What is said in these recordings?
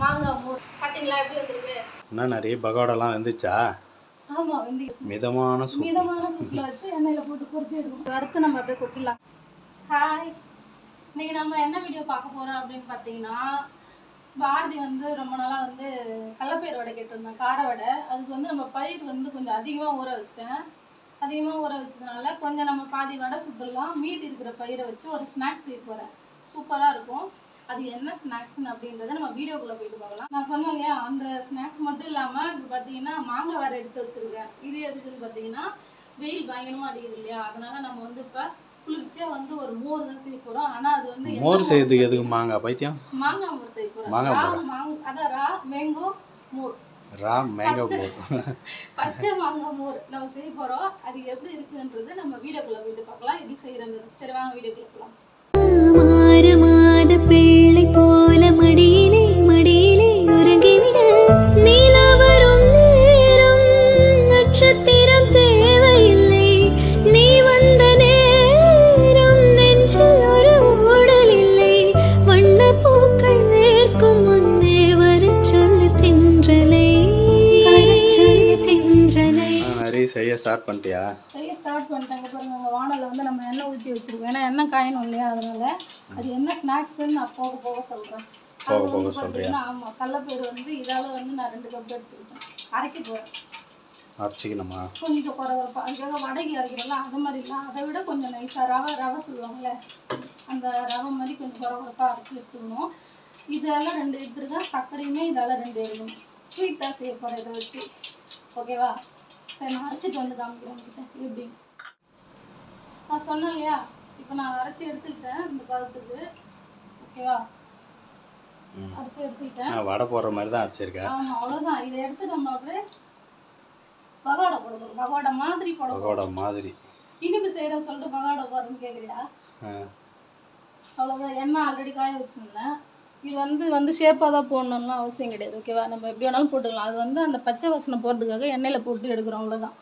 மாங்காய் மோர் பாத்தீங்களா எப்படி வந்திருக்கு? என்ன நிறைய பகோடாலாம் வந்துச்சா? ஆமா வந்து மிதமான சூப்ல வச்சு எண்ணெயில போட்டு பொரிச்சு எடுக்கணும். வறுத்து நம்ம அப்படியே கொட்டிடலாம். ஹாய், இன்னைக்கு நம்ம என்ன வீடியோ பார்க்க போறோம் அப்படின்னு பார்த்தீங்கன்னா, பாரதி வந்து ரொம்ப நாளா வந்து கடலப்பயிர் வடை கேட்டிருந்தேன், கார வடை. அதுக்கு வந்து நம்ம பயிர் வந்து கொஞ்சம் அதிகமாக ஊற வச்சிட்டேன். அதிகமாக ஊற வச்சதுனால கொஞ்சம் நம்ம பாதி வடை சுட்டுடலாம். மீதி இருக்கிற பயிரை வச்சு ஒரு ஸ்நாக்ஸ் செய்ய போகிறேன். சூப்பராக இருக்கும். அது என்ன ஸ்நாக்ஸ்ன்னு அப்படின்றத நம்ம வீடியோக்குள்ளே போயிட்டு பார்க்கலாம். நான் சொன்னேன் இல்லையா, அந்த ஸ்நாக்ஸ் மட்டும் இல்லாமல் இப்போ பார்த்தீங்கன்னா மாங்காய் வேறு எடுத்து வச்சுருக்கேன். இது எதுக்குன்னு பார்த்தீங்கன்னா, வெயில் பயங்கரமாக அடிக்குது இல்லையா, அதனால நம்ம வந்து இப்போ குளிர்ச்சியாக வந்து ஒரு மோர் தான் செய்ய போகிறோம். ஆனால் அது வந்து மோர் செய்யறதுக்கு எதுக்கு மாங்காய் பைத்தியம்? மாங்காய் மோர் செய்ய போகிறோம். அதான் ரா மேங்கோ மோர், பச்சை மாங்காய் மோர் நம்ம செய்ய போகிறோம். அது எப்படி இருக்குன்றது நம்ம வீடியோக்குள்ளே போயிட்டு பார்க்கலாம், எப்படி செய்யறது. சரி வாங்க வீடியோக்குள்ளே போகலாம். பிள்ளை போல மடியிலே மடியிலே உறங்கிவிட நீலா வரும் நேரம் நட்சத்திரம் தேவையில்லை, நீ வந்த நேரம் நெஞ்சில் ஒரு ஊடல் இல்லை, வண்ண பூக்கள் வேர்க்கும் முன்னே வரச் சொல்லு தென்றலை, நிறைய செய்ய ஸ்டார்ட் பண்ணிட்டியா? ஸ்டார்ட் பண்ணிட்டாங்க பாருங்க. வானலில் வந்து நம்ம எண்ணெய் ஊற்றி வச்சுருக்கோம், ஏன்னா எண்ணெய் காயணும் இல்லையா, அதனால அது என்ன ஸ்நாக்ஸ்ன்னு நான் போக போக சொல்கிறேன். ஆமாம், கடலப்பயிறு வந்து இதால் வந்து நான் 2 கப் எடுத்துக்கிட்டேன். அரைக்க போகிறேன். அரைச்சிக்கணுமா? கொஞ்சம் குறவரப்பா, அதுக்காக வடைக்கு அரைக்கிறோம்ல அது மாதிரிலாம், அதை விட கொஞ்சம் நைஸாக ரவை சொல்லுவாங்கள்ல, அந்த ரவை மாதிரி கொஞ்சம் குறவரப்பாக அரைச்சி எடுத்துக்கணும். இதெல்லாம் 2 எடுத்துருக்கேன். சர்க்கரையுமே இதால் 2 எடுக்கணும். ஸ்வீட்டாக செய்ய போகிறேன் இதை வச்சு. ஓகேவா? சரி, நான் அரைச்சிட்டு வந்து காமிக்கிறேன் உங்ககிட்ட எப்படி. நான் சொன்னேன் இல்லையா, இப்போ நான் அரைச்சி எடுத்துக்கிட்டேன் இந்த பதத்துக்கு. ஓகேவா? அரைச்சி எடுத்துக்கிட்டேன். வடை போடுற மாதிரி தான் அரைச்சிருக்கேன். ஆமாம், அவ்வளோதான். இதை எடுத்து நம்ம அப்படியே பகோடா போட போகிறோம். பகோடா மாதிரி போட போகிறோம். பகோடா மாதிரி இனிப்பு செய்கிறேன்னு சொல்லிட்டு பகோடா போடுறேன்னு கேட்குறியா? அவ்வளோதான். எண்ணெய் ஆல்ரெடி காய வச்சுருந்தேன். இது வந்து ஷேப்பாக தான் போடணும்லாம் அவசியம் கிடையாது. ஓகேவா? நம்ம எப்படி வேணாலும் போட்டுக்கலாம். அது வந்து அந்த பச்சை வாசனை போகிறதுக்காக எண்ணெயில் போட்டு எடுக்கிறோம், அவ்வளோதான்.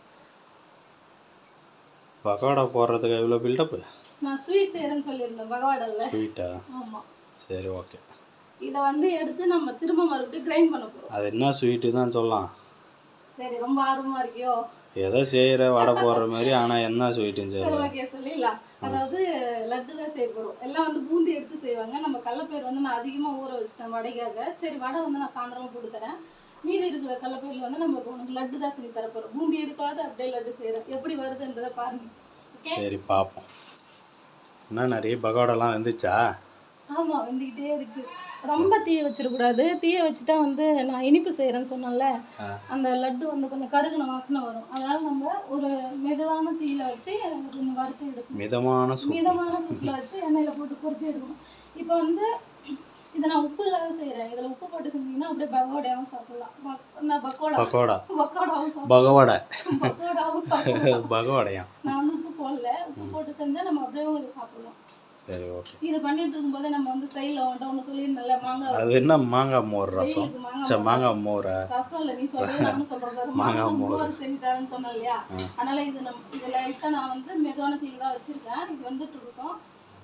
பகோடா போடுறதுக்கு எவ்வளோ பில்டப்? நான் ஸ்வீட் செய்கிறேன்னு சொல்லியிருந்தேன், பகோடாவில். ஸ்வீட்டா? ஆமாம். சரி, ஓகே. இதை வந்து எடுத்து நம்ம திரும்ப மறுபடியும் கிரைண்ட் பண்ண போகிறோம். அது என்ன ஸ்வீட்டு தான் சொல்லலாம். சரி, ரொம்ப ஆர்வமாக இருக்கியோ? எதை செய்கிற வடை போடுற மாதிரி, ஆனால் என்ன ஸ்வீட்டுன்னு சரி. ஓகே, சொல்லிடலாம். அதாவது லட்டு தான் செய்ய போகிறோம். எல்லாம் வந்து பூந்தி எடுத்து செய்வாங்க. நம்ம கடலப்பயிர் வந்து நான் அதிகமாக ஊற வச்சிட்டேன் வடைக்காக. சரி, வடை வந்து நான் சாயந்தரமாக போட்டு தரேன். மீதி இருக்கிற கடலப்பயிரில் வந்து நம்ம உனக்கு லட்டு தான் செஞ்சு தர போகிறோம். பூந்தி எடுக்காத அப்படியே லட்டு செய்கிறேன். எப்படி வருதுன்றதை பாருங்க. சரி, பார்ப்போம். என்ன நிறைய பகோடாலாம் வந்துச்சா? ஆமாம், வந்துக்கிட்டே இருக்கு. ரொம்ப தீய வச்சிடக்கூடாது. தீய வச்சுட்டா வந்து நான் இனிப்பு செய்கிறேன்னு சொன்னேன்ல, அந்த லட்டு வந்து கொஞ்சம் கருகுன வாசனை வரும். அதனால் நம்ம ஒரு மெதுவான தீயில வச்சு கொஞ்சம் வறுத்து எடுக்கணும். மிதமான சூட்டில் வச்சு எண்ணெயில் போட்டு பொரிச்சு எடுக்கணும். இப்போ வந்து இதை நான் உப்பு இல்லாத செய்கிறேன். இதில் உப்பு போட்டு செஞ்சீங்கன்னா அப்படியே பகோடாவும் சாப்பிடலாம். பகோடையா நான் வந்து உப்பு போடல. உப்பு போட்டு செஞ்சால் நம்ம அப்படியே இதை சாப்பிடலாம். சரி, ஓகே. இது பண்ணிட்டு இருக்கும்போது நம்ம வந்து சைடில் ஒன்று சொல்லியிருந்தல மாங்காய். அது என்ன மாங்காய் மோர் ரசம்? மாங்காய் மோரா? ரசம் இல்லை, நீ சொல்றது நானும் சொல்கிறேன். மாங்காய் மோர் செஞ்சு தரேன்னு சொன்னேன் இல்லையா, அதனால இது இதில் லைட்டாக நான் வந்து மெதுவான தீயில் தான் வச்சுருக்கேன். இது வந்துட்டு இருக்கோம்.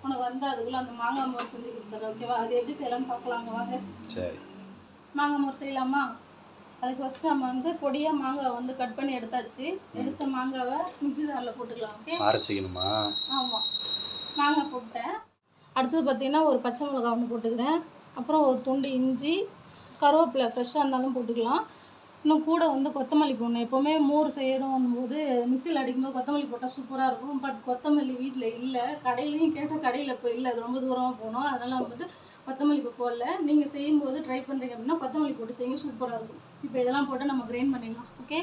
உனக்கு வந்து அதுக்குள்ளே அந்த மாங்காய் மோர் செஞ்சு கொடுத்துறேன். ஓகேவா? அது எப்படி செய்யலாம்னு பார்க்கலாங்க, வாங்க. சரி, மாங்காய் மோர் செய்யலாமா? அதுக்கு ஃபஸ்ட்டு நம்ம வந்து பொடியாக மாங்காய் வந்து கட் பண்ணி எடுத்தாச்சு. எடுத்த மாங்காவை மிக்ஸி ஜாரில் போட்டுக்கலாம். ஓகே, அரைச்சிக்கணுமா? ஆமாம், மாங்காய் போட்டேன். அடுத்தது பார்த்திங்கன்னா ஒரு பச்சை மிளகா ஒன்று போட்டுக்கிறேன். அப்புறம் ஒரு துண்டு இஞ்சி, கருவேப்பிலை ஃப்ரெஷ்ஷாக இருந்தாலும் போட்டுக்கலாம். இன்னும் கூட வந்து கொத்தமல்லி போடணும். எப்போவுமே மோர் செய்யணும் போது மிக்சியில் அடிக்கும்போது கொத்தமல்லி போட்டால் சூப்பராக இருக்கும். பட் கொத்தமல்லி வீட்டில் இல்லை, கடையிலையும் கேட்டால் கடையில் இப்போ இல்லை, அது ரொம்ப தூரமாக போகணும். அதனால் வந்து கொத்தமல்லி இப்போ போடல. நீங்கள் செய்யும்போது ட்ரை பண்ணுறீங்க அப்படின்னா கொத்தமல்லி போட்டு செய்யுங்க, சூப்பராக இருக்கும். இப்போ இதெல்லாம் போட்டு நம்ம கிரைண்ட் பண்ணிடலாம். ஓகே,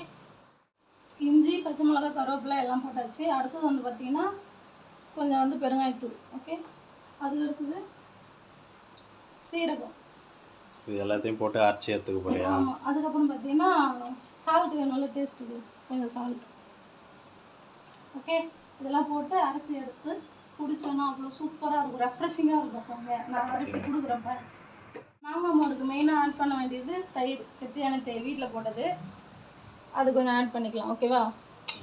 இஞ்சி, பச்சை மிளகா, கருவேப்பிலை எல்லாம் போட்டாச்சு. அடுத்தது வந்து பார்த்திங்கன்னா கொஞ்சம் வந்து பெருங்காயத்தூள். ஓகே, அதுக்கு அடுத்தது சீரகம். இது எல்லாத்தையும் போட்டு அரைச்சி எடுத்துக்க போறியா? ஆமாம். அதுக்கப்புறம் பார்த்தீங்கன்னா சால்ட் வேணும்ல, டேஸ்ட்டுக்கு கொஞ்சம் சால்ட். ஓகே, இதெல்லாம் போட்டு அரைச்சி எடுத்து குடித்தோன்னா அவ்வளோ சூப்பராக இருக்கும், ரெஃப்ரெஷிங்காக இருக்கும். சொங்க நான் அரைச்சி கொடுக்குறப்ப. மாங்காய் மோருக்கு மெயினாக ஆட் பண்ண வேண்டியது தயிர், கெட்டியான தயிர் வீட்டில் போட்டது. அது கொஞ்சம் ஆட் பண்ணிக்கலாம். ஓகேவா?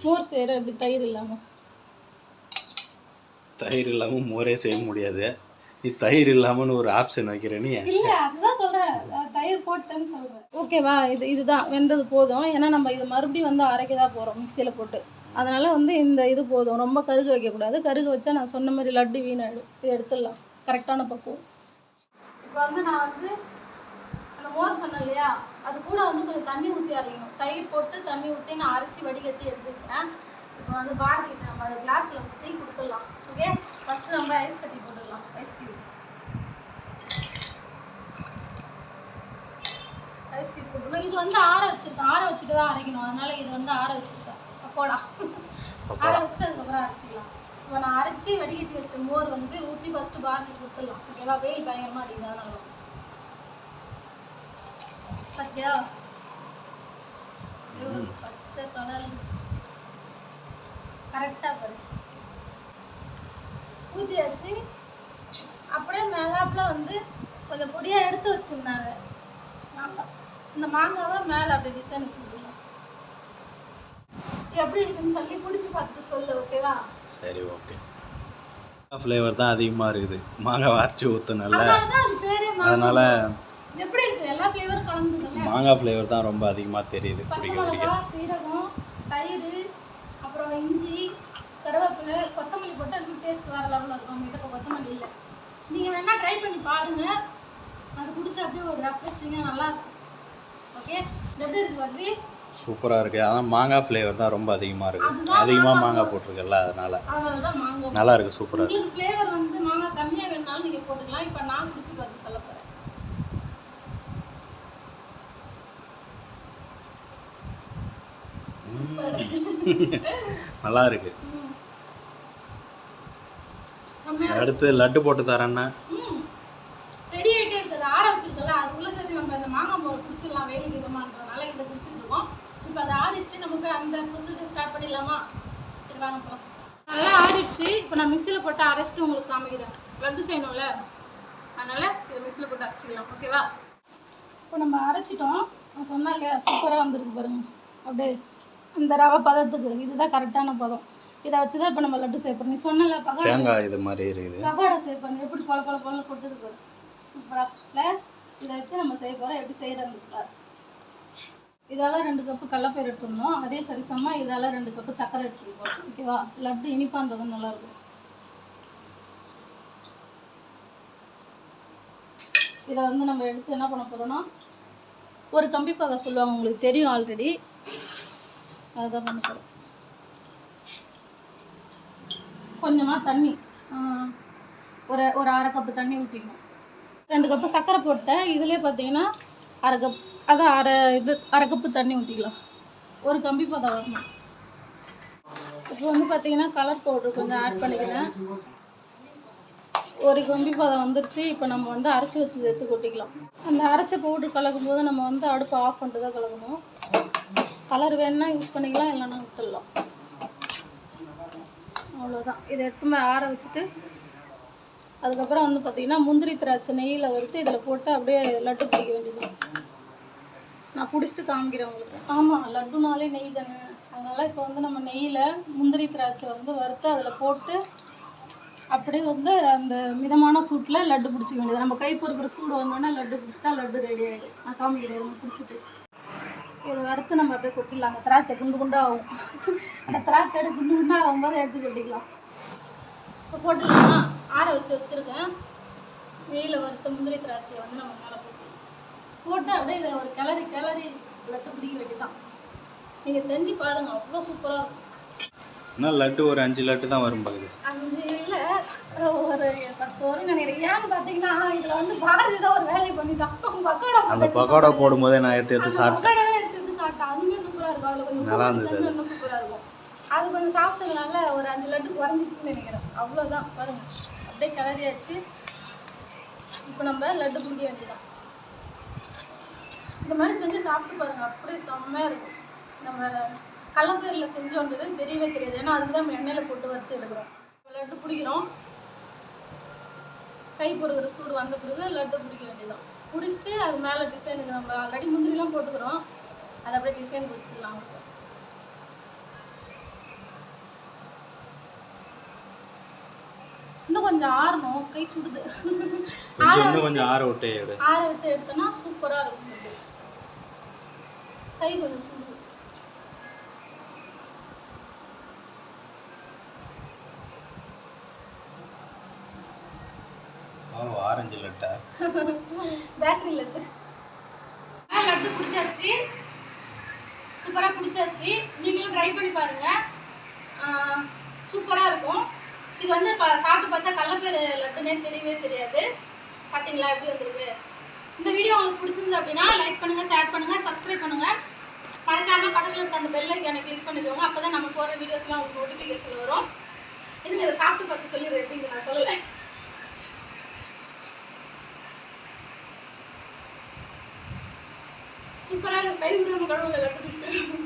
மோர் செய்கிற எப்படி தயிர் இல்லாமல் மோரே செய்ய முடியாது. நீ தயிர் இல்லாமல் ஒரு ஆப்ஷன் வைக்கிற. நீ இல்லை, அதுதான் சொல்கிறேன். தயிர் போட்டேன்னு சொல்கிறேன். ஓகேவா? இதுதான் வெந்தது போதும். ஏன்னா நம்ம இது மறுபடியும் வந்து அரைக்க தான் போகிறோம் மிக்சியில் போட்டு. அதனால் வந்து இந்த இது போதும். ரொம்ப கருக வைக்கக்கூடாது. கருக வச்சா நான் சொன்ன மாதிரி லட்டு வீணாயிடும். இது எடுத்துடலாம். கரெக்டான பக்குவம். இப்போ வந்து நான் வந்து அந்த மோர் சொன்னேன் இல்லையா, அது கூட வந்து கொஞ்சம் தண்ணி ஊற்றி அரைக்கணும். தயிர் போட்டு தண்ணி ஊற்றி நான் அரைச்சி வடிகட்டி எடுத்துக்கிறேன். இப்போ வந்து பாரதிக்கிட்ட நம்ம அதை கிளாஸில் ஊற்றி கொடுத்துடலாம். ஓகே, ஃபஸ்ட்டு நம்ம ஐஸ் கட்டி போட்டுடலாம். ஐஸ் கியூப் போட்டுக்கணும். இது வந்து ஆற வச்சுட்டு தான் அரைக்கணும். அதனால இது வந்து ஆற வச்சுருக்கேன். பக்கோடா ஆற வச்சுட்டு அதுக்கப்புறம் அரைச்சிக்கலாம். இப்போ நான் அரைச்சி வடிகட்டி வச்ச மோர் வந்து ஊற்றி ஃபஸ்ட்டு பாரதி கொடுத்துடலாம். ஓகேவா? வெயில் பயங்கரமாக அடிக்கிறதுனால பார்த்தியா பச்சை கலர் கரெக்டாக பாரு ஊற்றியாச்சு. அப்படியே மேலாப்பில் வந்து கொஞ்சம் பொடியாக எடுத்து வச்சுருந்தாங்க மாங்காய். இந்த மாங்காவை மேலே அப்படி டிசைன் கொடுக்கலாம். எப்படி இருக்குன்னு சொல்லி பிடிச்சி பார்த்துட்டு சொல்லு. ஓகேவா? சரி, ஓகே. ஃப்ளேவர் தான் அதிகமாக இருக்குது. மாங்காய் அரைச்சி ஊற்றுனல, அது பேரே அதனால் எப்படி இருக்குது? எல்லா ஃப்ளேவரும் கலந்துருக்குல்ல. மாங்காய் ஃப்ளேவர் தான் ரொம்ப அதிகமாக தெரியுது. பச்சை மிளகா, சீரகம், தயிர், அப்புறம் இஞ்சி, கருவேப்பிலை, கொத்தமல்லி போட்டு இன்னும் டேஸ்ட் வேறு லெவலில் இருக்கும். அவங்ககிட்ட இப்போ கொத்தமல்லி இல்லை. நீங்கள் வேணால் ட்ரை பண்ணி பாருங்கள். அது குடிச்சா அப்படியே ஒரு ரெஃப்ரெஷிங்காக நல்லாயிருக்கும். ஓகே, எப்படி இருக்குது வர்தி? சூப்பராக இருக்குது. ஆனால் மாங்காய் ஃப்ளேவர் தான் ரொம்ப அதிகமாக இருக்குது. அதிகமாக மாங்காய் போட்டிருக்கல, அதனால் தான் மாங்காய் நல்லா இருக்குது. சூப்பராக இருக்குது. உங்களுக்கு ஃப்ளேவர் வந்து மாங்காய் கம்மியாக வேணுனாலும் நீங்கள் போட்டுக்கலாம். இப்போ நான் குடிச்சு பார்த்து சொல்ல போகிறேன். நல்லா இருக்கு. அடுத்து லட்டு போட்டு தரேன்னா ரெடி ஆகிட்டே இருக்குது. ஆற வச்சிருக்கல, அதுக்குள்ளே சேர்த்து நம்ம இந்த மாங்காய் மோர் குடிச்சிடலாம். வெயில் விதமானதுனால இதை குடிச்சிட்டு இருக்கோம். இப்போ அதை ஆறிடுச்சு. நம்ம போய் அந்த ப்ரொசீஜர் ஸ்டார்ட் பண்ணிடலாமா? சரி வாங்க போகலாம். நல்லா ஆறிடுச்சு. இப்போ நான் மிக்சியில் போட்டு அரைச்சிட்டு உங்களுக்கு காமிக்கிறேன். லட்டு செய்யணும்ல, அதனால் இதை மிக்சியில் போட்டு அரைச்சிக்கலாம். ஓகேவா? இப்போ நம்ம அரைச்சிட்டோம். நான் சொன்னேன் இல்லையா, சூப்பராக வந்துருக்கு பாருங்க. அப்படியே அந்த ரவை பதத்துக்கு இதுதான் கரெக்டான பதம். இதை வச்சு தான் இப்போ நம்ம லட்டு சேர்ப்போம். நீ சொன்னல பகோடா இது மாதிரி இருக்குது. பகோடா சேர்ப்போம். எப்படி பல பல பல கொட்டுது பாரு. சூப்பராக இல்லை? இதை வச்சு நம்ம செய்ய போகிறோம். எப்படி செய்கிறது? இதால் 2 கப்பு கடலப்பயிறு எடுத்துடணும். அதே சரிசமாக இதால் 2 கப்பு சர்க்கரை எடுத்துருக்கோம். ஓகேவா? லட்டு இனிப்பாக இருந்ததும் நல்லாயிருக்கும். இதை வந்து நம்ம எடுத்து என்ன பண்ண போகிறோன்னா, ஒரு கம்பி பதம் சொல்லுவாங்க, உங்களுக்கு தெரியும் ஆல்ரெடி. அதுதான் பண்ண போகிறோம். கொஞ்சமாக தண்ணி, ஒரு அரை கப்பு தண்ணி ஊற்றிக்கணும். 2 கப்பு சர்க்கரை போட்டேன். இதுலேயே பார்த்தீங்கன்னா அரை கப், அதான் அரை கப்பு தண்ணி ஊற்றிக்கலாம். ஒரு கம்பி பதம் வரணும். இப்போ வந்து பார்த்தீங்கன்னா கலர் பவுடர் கொஞ்சம் ஆட் பண்ணிக்கிறேன். ஒரு கம்பி பதம் வந்துருச்சு. இப்போ நம்ம வந்து அரைச்சி வச்சது எடுத்து கொட்டிக்கலாம். அந்த அரைச்ச பவுடர் கலக்கும் போது நம்ம வந்து அடுப்பு ஆஃப் பண்ணிட்டு தான் கலக்கணும். கலர் வேணுன்னா யூஸ் பண்ணிக்கலாம், இல்லைன்னா விட்டுடலாம். அவ்வளோதான். இதை எடுத்துமே ஆற வச்சுட்டு அதுக்கப்புறம் வந்து பார்த்திங்கன்னா முந்திரி திராட்சை நெய்யில் வறுத்து இதில் போட்டு அப்படியே லட்டு பிடிக்க வேண்டியது. நான் பிடிச்சிட்டு காமிக்கிறேன் உங்களுக்கு. ஆமாம், லட்டுனாலே நெய் தானே. அதனால் இப்போ வந்து நம்ம நெய்யில் முந்திரி திராட்சை வந்து வறுத்து அதில் போட்டு அப்படியே வந்து அந்த மிதமான சூட்டில் லட்டு பிடிச்சிக்க வேண்டியது. நம்ம கை பொறுக்கிற சூடு வந்தோடனே லட்டு பிடிச்சிட்டா லட்டு ரெடி ஆகிடும். நான் காமிக்கிறேன் பிடிச்சிட்டு. இதை வறுத்து நம்ம அப்படியே கொட்டிடலாம். அந்த திராட்சை குண்டு குண்டாகும். அந்த திராட்சை குண்டு குண்டாக ஆகும்போது எடுத்து கொட்டிக்கலாம். இப்போ போட்டுடலாமா? ஆற வச்சுருக்கேன். வெயிலில் வறுத்த முந்திரி திராட்சையை வந்து நம்ம மேலே போட்டு அப்படியே இதை ஒரு கிளறி லட்டு பிடிக்க வேண்டியதான். நீங்கள் செஞ்சு பாருங்கள், அவ்வளோ சூப்பராக இருக்கும். இன்னும் லட்டு ஒரு 5 லட்டு தான் வரும் பாருங்க. 5 இல்லை, ஒரு 10 வரும் நினைக்கிறேன். ஏன்னு பார்த்தீங்கன்னா இதில் வந்து பாரதி தான் ஒரு வேலையை பண்ணிட்டான். பக்கோடா, அந்த பக்கோடா போடும்போதே நான் எடுத்து சாப்பிட்டேன். பக்கோடாவே எடுத்து சாப்பிட்டேன். அதுவுமே சூப்பராக இருக்கும். அதில் கொஞ்சம் நல்லா இருந்தது. இன்னும் சூப்பராக இருக்கும். அது கொஞ்சம் சாப்பிட்டதுனால ஒரு 5 லட்டு குறைஞ்சிருச்சுன்னு நினைக்கிறேன். அவ்வளோதான். பாருங்கள், அப்படியே கிளறியாச்சு. இப்போ நம்ம லட்டு பிடிக்க வேண்டியதான். இந்த மாதிரி செஞ்சு சாப்பிட்டு பாருங்கள், அப்படியே செம்மையாக இருக்கும். நம்ம கடலப்பயிரில் செஞ்சோன்றது தெரியவே தெரியாது. ஏன்னா அதுக்கு தான் நம்ம எண்ணெயில் போட்டு வறுத்து எடுக்கிறோம். லட்டு பிடிக்கிறோம். கை பொறுக்கிற சூடு வந்த பிறகு லட்டு பிடிக்க வேண்டியதான். பிடிச்சிட்டு அது மேலே டிசைனுக்கு நம்ம ஆல்ரெடி முந்திரிலாம் போட்டுக்கிறோம். அதை அப்படியே டிசைனுக்கு வச்சிடலாம். இன்னும் கொஞ்சம் ஆறணும், கை சுடுது. கொஞ்சம் ஆற விட்டு எடு. ஆற விட்டு எடுத்தோம்னா சூப்பராக இருக்கும். கை கொஞ்சம் சுடுது. ஆரஞ்சு லட்டா, பேக்கரி லட்டு. லட்டு பிடிச்சாச்சு, சூப்பராக பிடிச்சாச்சு. நீங்களும் ட்ரை பண்ணி பாருங்க, சூப்பராக இருக்கும். இது வந்து சாப்பிட்டு பார்த்தா கடலப்பயிறு லட்டுனே தெரியவே தெரியாது. பார்த்தீங்களா எப்படி வந்திருக்கு? இந்த வீடியோ உங்களுக்கு பிடிச்சிருந்து அப்படின்னா லைக் பண்ணுங்க, ஷேர் பண்ணுங்க, சப்ஸ்கிரைப் பண்ணுங்க. மறக்காம பக்கத்தில் இருக்க அந்த பெல் ஐக்கானை கிளிக் பண்ணிக்கோங்க. அப்போ தான் நம்ம போகிற வீடியோஸ்லாம் உங்களுக்கு நோட்டிஃபிகேஷன் வரும். இதுங்க இதை சாப்பிட்டு பார்த்து சொல்லிடுறேன் எப்படி இது நான் சொல்லலை. சூப்பராக கை விடாம கடவுளை லட்டு